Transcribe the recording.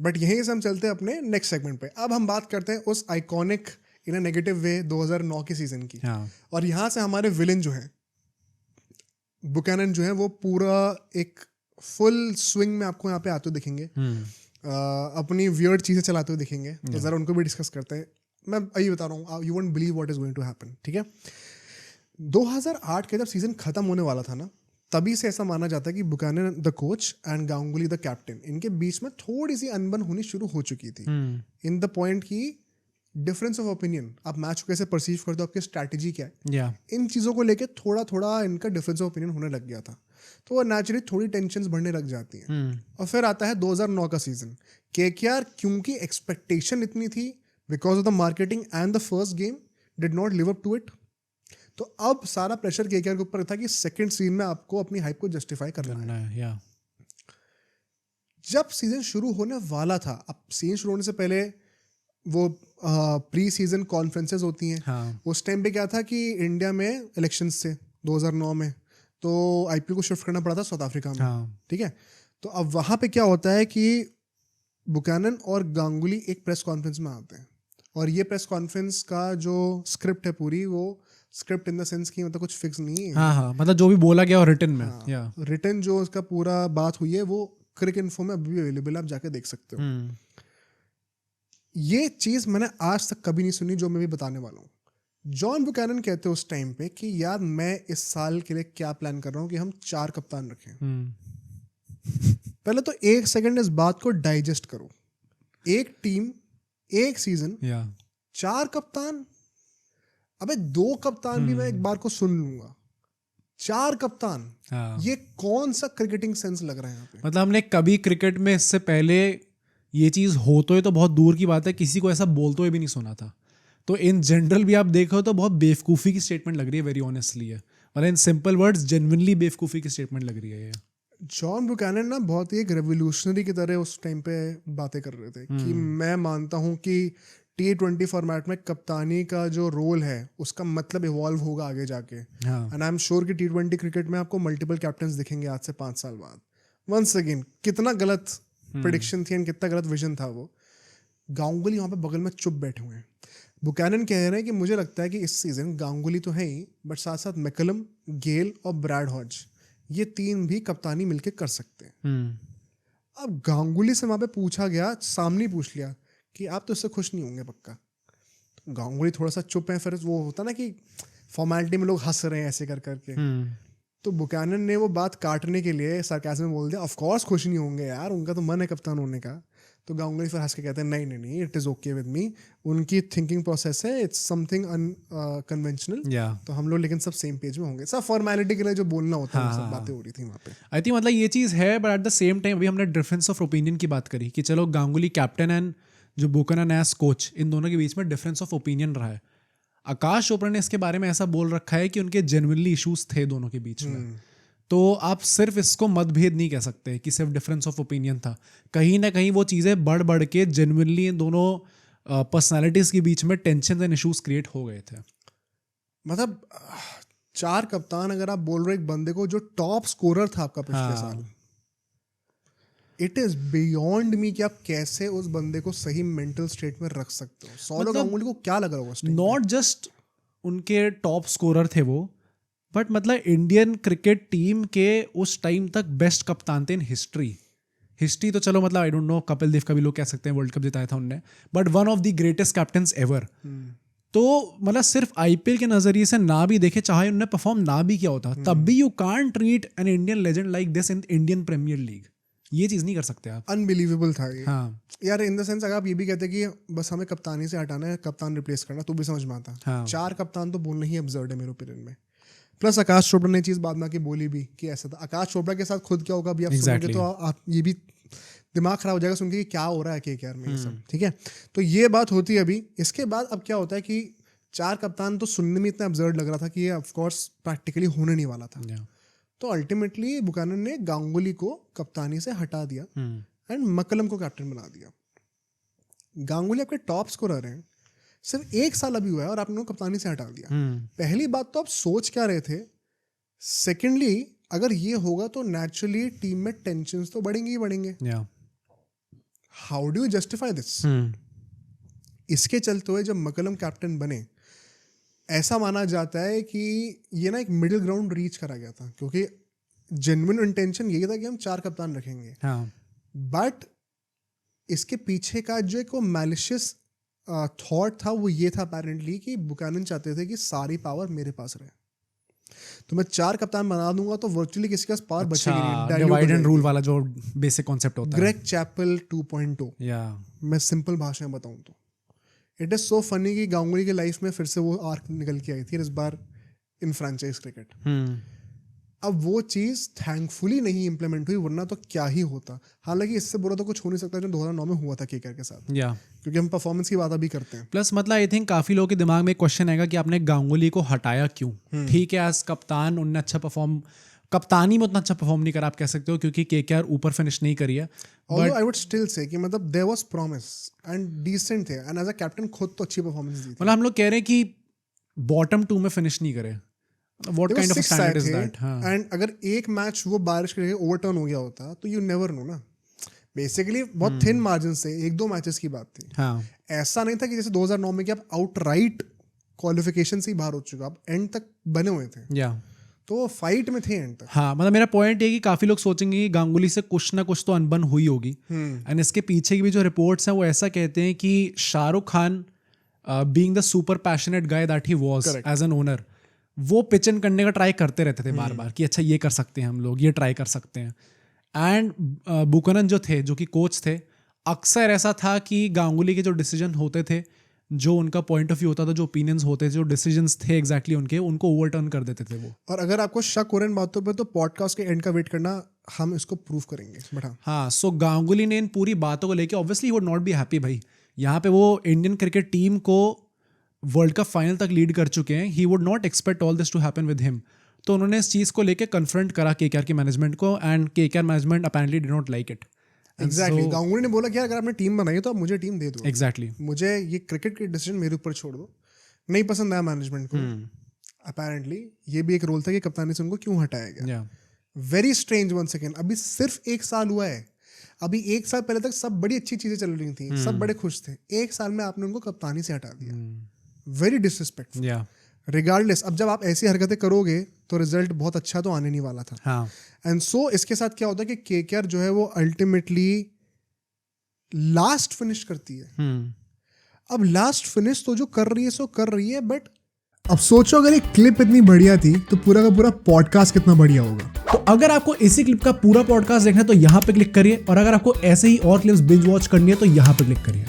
But यहीं से हम चलते हैं अपने नेक्स्ट सेगमेंट पे। अब हम बात करते हैं उस iconic in a negative way 2009 के सीजन की। और यहाँ से हमारे विलेन जो है बुकैनन जो है वो पूरा एक फुल स्विंग में आपको यहाँ पे आते हुए दिखेंगे। अपनी वियर्ड चीज़ें चलाते हुए दिखेंगे। तो ज़रा उनको भी डिस्कस करते हैं। मैं यही बता रहा हूँ, you won't believe what is going to happen. ठीक है, 2008 के जब सीजन खत्म होने वाला था ना, तभी से ऐसा माना जाता है कि Buchanan the coach and Ganguly the captain, इनके बीच में थोड़ी सी अनबन होनी शुरू हो चुकी थी। इन द पॉइंट की डिफरेंस ऑफ ओपिनियन, आप मैच को कैसे परसीव करते हो, आपकी स्ट्रैटेजी क्या है, इन चीज़ों को लेके थोड़ा थोड़ा इनका डिफरेंस ऑफ ओपिनियन होने लग गया था। तो वो नेचुरली थोड़ी टेंशन्स बढ़ने लग जाती हैं। और फिर आता है 2009 का सीजन। केकेआर क्योंकि एक्सपेक्टेशन इतनी थी because of the marketing and the first game did not live up to it, तो अब सारा प्रेशर केकेआर के ऊपर था कि सेकंड सीजन में आपको अपनी हाइप को जस्टिफाई करना है। जब सीजन शुरू होने वाला था, अब सीजन शुरू होने से पहले वो प्री सीजन कॉन्फ्रेंसेस होती हैं। उस टाइम पे क्या था कि इंडिया में इलेक्शंस थे 2009 में, तो आईपीएल को शिफ्ट करना पड़ा था साउथ अफ्रीका में। ठीक है, तो अब वहाँ पे क्या होता है कि बुकैनन और गांगुली एक प्रेस कॉन्फ्रेंस में आते हैं, और ये प्रेस कॉन्फ्रेंस का जो स्क्रिप्ट है पूरी, वो स्क्रिप्ट इन द सेंस की मतलब कुछ फिक्स नहीं है। मतलब जो भी बोला गया रिटन में, रिटन जो उसका पूरा बात हुई है वो क्रिक इन्फो में अभी भी अवेलेबल है, आप जाके देख सकते हो। ये चीज़ मैंने आज तक कभी नहीं सुनी जो मैं भी बताने वाला हूँ। जॉन बुकैनन कहते हैं उस टाइम पे कि यार मैं इस साल के लिए क्या प्लान कर रहा हूँ कि हम 4 कप्तान रखें। पहले तो एक सेकंड इस बात को डाइजेस्ट करो। एक टीम, एक सीजन, 4 कप्तान। अबे 2 कप्तान भी मैं एक बार को सुन लूंगा, 4 कप्तान, ये कौन सा क्रिकेटिंग सेंस लग रहा है यहाँ पे? मतलब हमने कभी क्रिकेट में इससे पहले ये चीज़ होते हुए तो बहुत दूर की बात है, किसी को ऐसा बोलते हुए भी नहीं सुना था। तो इन जनरल भी आप देखो तो बहुत बेवकूफ़ी की स्टेटमेंट लग रही है, वेरी ऑनेस्टली है। मतलब इन सिंपल वर्ड्स जेन्युइनली बेवकूफ़ी की स्टेटमेंट लग रही है ये। जॉन बुकैनन ना बहुत ही एक रेवोल्यूशनरी की तरह उस टाइम पे बातें कर रहे थे कि मैं मानता हूँ कि T20 फॉर्मेट में कप्तानी का जो रोल है उसका मतलब इवॉल्व होगा आगे जाके। एंड आई एम श्योर कि T20 क्रिकेट में आपको मल्टीपल कैप्टन्स दिखेंगे आज से 5 साल बाद। वंस अगेन कितना गलत प्रेडिक्शन थी एंड कितना गलत विजन था वो। गांगुली वहाँ पे बगल में चुप बैठे हुए हैं। बुकैनन कह रहे हैं कि मुझे लगता है कि इस सीजन गांगुली तो है ही, बट साथ साथ मैकलम, गेल और ब्रैड हॉज, ये 3 भी कप्तानी मिलके कर सकते हैं। अब गांगुली से वहाँ पे पूछा गया, सामने पूछ लिया कि आप तो इससे खुश नहीं होंगे पक्का। तो गांगुली थोड़ा सा चुप है, फिर वो होता ना कि फॉर्मेलिटी में लोग हंस रहे हैं ऐसे कर करके। तो बुकैनन ने वो बात काटने के लिए सरकाज़म में बोल दिया, ऑफ कोर्स खुश नहीं होंगे यार, उनका तो मन है कप्तान होने का। तो गांगुली फिर हंस के कहते हैं नहीं नहीं नहीं, it is okay with me, उनकी थिंकिंग प्रोसेस है, इट्स समथिंग अनकन्वेंशनल, तो हम लोग लेकिन सब सेम पेज में होंगे। सब फॉर्मेलिटी के लिए जो बोलना होता है, सब बातें हो रही थी वहाँ पे। आई थिंक मतलब ये चीज़ है, but at the same time अभी हमने डिफरेंस ऑफ ओपिनियन की बात करी कि चलो गांगुली कैप्टन एंड जो बुकैनन एज कोच, इन दोनों के बीच में डिफरेंस ऑफ ओपिनियन रहा है। आकाश चोपड़ा ने इसके बारे में ऐसा बोल रखा है कि उनके जेन्युइनली इश्यूज थे दोनों के बीच में। तो आप सिर्फ इसको मतभेद नहीं कह सकते कि सिर्फ डिफरेंस ऑफ ओपिनियन था। कहीं ना कहीं वो चीज़ें बढ़ बढ़ के जेन्युइनली इन दोनों पर्सनालिटीज़ के बीच में टेंशन एंड इश्यूज क्रिएट हो गए थे। मतलब 4 कप्तान अगर आप बोल रहे एक बंदे को जो टॉप स्कोरर था आपका पिछले साल, इट इज बियॉन्ड मी कि आप कैसे उस बंदे को सही मेंटल स्टेट में रख सकते हो। सौरव गांगुली को क्या लग रहा होगा? नॉट जस्ट उनके टॉप स्कोरर थे वो, बट मतलब इंडियन क्रिकेट टीम के उस टाइम तक बेस्ट कप्तान थे इन हिस्ट्री। तो चलो मतलब I don't know, Kapil Dev का भी लोग कह सकते हैं, वर्ल्ड कप जिताया था उनने, but one of the greatest captains ever. तो मतलब सिर्फ आईपीएल के नजरिए से ना भी देखे, चाहे उन्होंने परफॉर्म ना भी किया होता, तब भी you can't treat an Indian legend like this in Indian Premier League. ये चीज नहीं कर सकते आप। अनबिलीवेबल था ये। यार इन द सेंस अगर आप ये भी कहते कि बस हमें कप्तानी से हटाना है, कप्तान रिप्लेस करना, तो भी समझ में आता। 4 कप्तान तो बोलना ही अब्सर्ड है मेरे ओपिनियन में। प्लस आकाश चोपड़ा ने चीज बाद में आके बोली भी कि ऐसा था। आकाश चोपड़ा के साथ खुद क्या होगा अभी आप सुनोगे तो आप ये भी दिमाग खराब हो जाएगा सुन के कि क्या हो रहा है केकेआर में ये सब। ठीक है, तो ये बात होती है अभी। इसके बाद अब क्या होता है कि 4 कप्तान तो सुनने में इतना अब्सर्ड लग रहा था कि ये ऑफकोर्स प्रैक्टिकली होने नहीं वाला था। तो अल्टीमेटली बुकैनन ने गांगुली को कप्तानी से हटा दिया एंड मैकलम को कैप्टन बना दिया। गांगुली आपके टॉप स्कोरर हैं, सिर्फ 1 साल अभी हुआ है और आपने उनको कप्तानी से हटा दिया। पहली बात तो आप सोच क्या रहे थे? सेकेंडली अगर ये होगा तो नेचुरली टीम में टेंशन्स तो बढ़ेंगे ही बढ़ेंगे। How do you justify this? इसके चलते हुए जब मकलम कैप्टन बने, ऐसा माना जाता है कि ये ना एक मिडिल ग्राउंड रीच करा गया था, क्योंकि जेन्युइन इंटेंशन यही था कि हम 4 कप्तान रखेंगे, बट इसके पीछे का जो एक मैलिशियस थॉट था वो ये था अपेरेंटली कि बुकानन चाहते थे कि सारी पावर मेरे पास रहे, तो मैं 4 कप्तान बना दूंगा तो वर्चुअली किसी के पास पावर बचेगी नहीं, डिवाइड एंड रूल वाला जो बेसिक कॉन्सेप्ट होता है, ग्रेग चैपल 2.0। मैं सिंपल भाषा में बताऊं तो इट इज सो फनी कि गांगुली की लाइफ में फिर से वो आर्क निकल के आई थी इस बार इन फ्रेंचाइज क्रिकेट। अब वो चीज़ थैंकफुली नहीं इम्प्लीमेंट हुई, वरना तो क्या ही होता। हालांकि इससे बुरा तो कुछ हो नहीं सकता जो 2009 में हुआ था केकेआर के साथ, क्योंकि हम परफॉर्मेंस की बात अभी करते हैं। प्लस मतलब आई थिंक काफी लोगों के दिमाग में एक क्वेश्चन आएगा कि आपने गांगुली को हटाया क्यों? ठीक है, एज कप्तान उनने अच्छा परफॉर्म, कप्तानी में उतना अच्छा परफॉर्म नहीं करा आप कह सकते हो, क्योंकि केकेआर ऊपर फिनिश नहीं करी है। Although I would still say कि मतलब there was promise and decent थे, and as a captain खुद तो अच्छी परफॉर्मेंस दी थी। मतलब हम लोग कह रहे हैं कि बॉटम 2 में फिनिश नहीं करे, What kind of a standard is that? And अगर एक मैच वो बारिश करके ओवरटर्न हो गया होता तो यू नेवर नो ना। बेसिकली बहुत थिन मार्जिन से 1-2 मैचेस की बात थी। ऐसा नहीं था कि जैसे 2009 में कि आप आउटराइट क्वालिफिकेशन से ही बाहर हो चुका, आप एंड तक बने हुए थे, तो फाइट में थे एंड तक। हाँ, मतलब मेरा पॉइंट ये कि काफी लोग सोचेंगे कि गांगुली से कुछ ना कुछ तो अनबन हुई होगी, एंड इसके पीछे की भी जो रिपोर्ट्स हैं वो ऐसा कहते हैं कि Shahrukh Khan being the super passionate guy that he was as an owner, वो पिच इन करने का ट्राई करते रहते थे बार बार कि अच्छा ये कर सकते हैं हम लोग, ये ट्राई कर सकते हैं। एंड बुकनन जो थे, जो कि कोच थे, अक्सर ऐसा था कि गांगुली के जो डिसीजन होते थे, जो उनका पॉइंट ऑफ व्यू होता था, जो ओपिनियंस होते थे, जो डिसीजंस थे एग्जैक्टली उनको ओवरटर्न कर देते थे वो। और अगर आपको शक हो रहा है इन बातों पे तो पॉडकास्ट के एंड का वेट करना, हम इसको प्रूव करेंगे। बट हाँ, सो गांगुली ने इन पूरी बातों को लेके obviously would not be happy. भाई यहाँ पे वो इंडियन क्रिकेट टीम को वर्ल्ड कप फाइनल तक लीड कर चुके हैं, he would not expect all this to happen with him. तो उन्होंने इस चीज़ को लेके कन्फ्रंट करा केकेआर की मैनेजमेंट को, and KKR management apparently did not like it. Exactly, Ganguly ने बोला कि अगर आपने टीम बनाई तो आप मुझे टीम दे दो। एग्जैक्टली, मुझे ये क्रिकेट के डिसीजन मेरे ऊपर छोड़ दो। नहीं पसंद आया मैनेजमेंट को, अपैरेंटली ये भी एक रोल था कि कप्तानी से उनको क्यों हटाया गया। Very strange. 1 सेकेंड, अभी सिर्फ 1 साल हुआ है, अभी 1 साल पहले तक सब बड़ी अच्छी चीजें चल रही थी, सब बड़े खुश थे। 1 साल में आपने उनको कप्तानी से हटा दिया। Very disrespectful. रिगार्डलेस, अब जब आप ऐसी हरकतें करोगे तो रिजल्ट बहुत अच्छा तो आने नहीं वाला था। एंड सो इसके साथ क्या होता है कि केकेआर जो है वो अल्टीमेटली लास्ट फिनिश करती है। अब लास्ट फिनिश तो जो कर रही है सो कर रही है, बट अब सोचो अगर ये क्लिप इतनी बढ़िया थी तो पूरा का पूरा पॉडकास्ट कितना बढ़िया होगा। तो अगर आपको इसी क्लिप का पूरा पॉडकास्ट देखना है तो यहाँ पे क्लिक करिए, और अगर आपको ऐसे ही और क्लिप्स बिंज वॉच करनी है तो यहाँ पे क्लिक करिए।